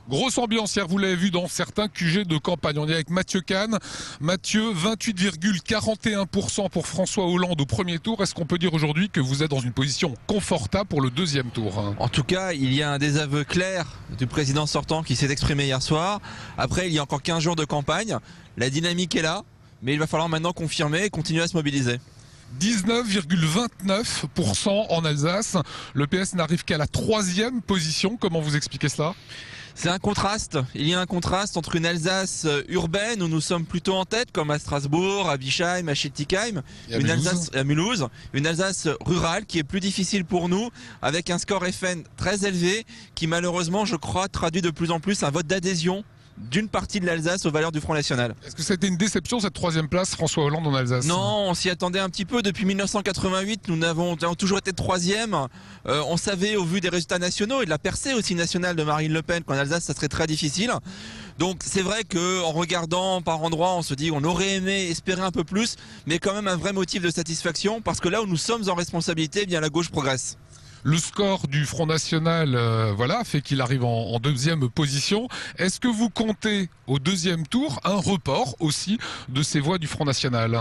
Grosse ambiance hier, vous l'avez vu dans certains QG de campagne. On est avec Mathieu Kahn. Mathieu, 28,41% pour François Hollande au premier tour. Est-ce qu'on peut dire aujourd'hui que vous êtes dans une position confortable pour le deuxième tour? En tout cas, il y a un désaveu clair du président sortant qui s'est exprimé hier soir. Après, il y a encore 15 jours de campagne. La dynamique est là, mais il va falloir maintenant confirmer et continuer à se mobiliser. 19,29% en Alsace. Le PS n'arrive qu'à la 3e position. Comment vous expliquez cela? C'est un contraste. Il y a un contraste entre une Alsace urbaine où nous sommes plutôt en tête, comme à Strasbourg, à Bischheim, à Schiltigheim, une Alsace à Mulhouse, une Alsace rurale qui est plus difficile pour nous, avec un score FN très élevé, qui malheureusement, je crois, traduit de plus en plus un vote d'adhésion d'une partie de l'Alsace aux valeurs du Front National. Est-ce que c'était une déception cette 3e place, François Hollande en Alsace? Non, on s'y attendait un petit peu. Depuis 1988, nous avons toujours été 3e. On savait au vu des résultats nationaux et de la percée aussi nationale de Marine Le Pen qu'en Alsace ça serait très difficile. Donc c'est vrai qu'en regardant par endroits, on se dit qu'on aurait aimé espérer un peu plus, mais quand même un vrai motif de satisfaction parce que là où nous sommes en responsabilité, eh bien la gauche progresse. Le score du Front National fait qu'il arrive en 2e position. Est-ce que vous comptez au 2e tour un report aussi de ces voix du Front National?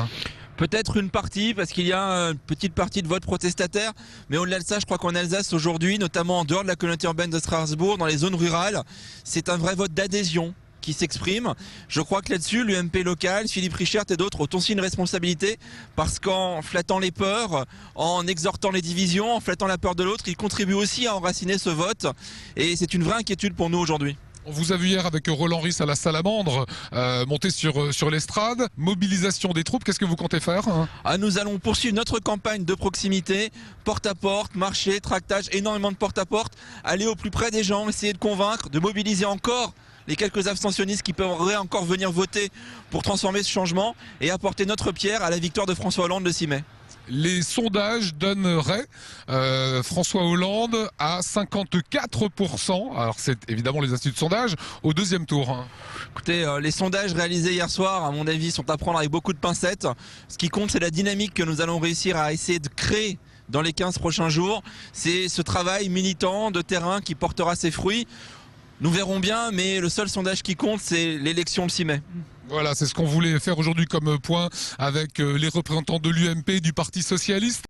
Peut-être une partie, parce qu'il y a une petite partie de vote protestataire, mais au-delà de ça, je crois qu'en Alsace aujourd'hui, notamment en dehors de la communauté urbaine de Strasbourg, dans les zones rurales, c'est un vrai vote d'adhésion qui s'exprime. Je crois que là-dessus, l'UMP local, Philippe Richert et d'autres ont aussi une responsabilité parce qu'en flattant les peurs, en exhortant les divisions, en flattant la peur de l'autre, ils contribuent aussi à enraciner ce vote et c'est une vraie inquiétude pour nous aujourd'hui. On vous a vu hier avec Roland Ris à la Salamandre, monter sur l'estrade, mobilisation des troupes, qu'est-ce que vous comptez faire? Nous allons poursuivre notre campagne de proximité, porte à porte, marché, tractage, énormément de porte à porte, aller au plus près des gens, essayer de convaincre, de mobiliser encore les quelques abstentionnistes qui pourraient encore venir voter pour transformer ce changement et apporter notre pierre à la victoire de François Hollande le 6 mai. Les sondages donneraient François Hollande à 54%, alors c'est évidemment les instituts de sondage, au 2e tour. Écoutez, les sondages réalisés hier soir, à mon avis, sont à prendre avec beaucoup de pincettes. Ce qui compte, c'est la dynamique que nous allons réussir à essayer de créer dans les 15 prochains jours. C'est ce travail militant de terrain qui portera ses fruits. Nous verrons bien, mais le seul sondage qui compte, c'est l'élection le 6 mai. Voilà, c'est ce qu'on voulait faire aujourd'hui comme point avec les représentants de l'UMP et du Parti Socialiste.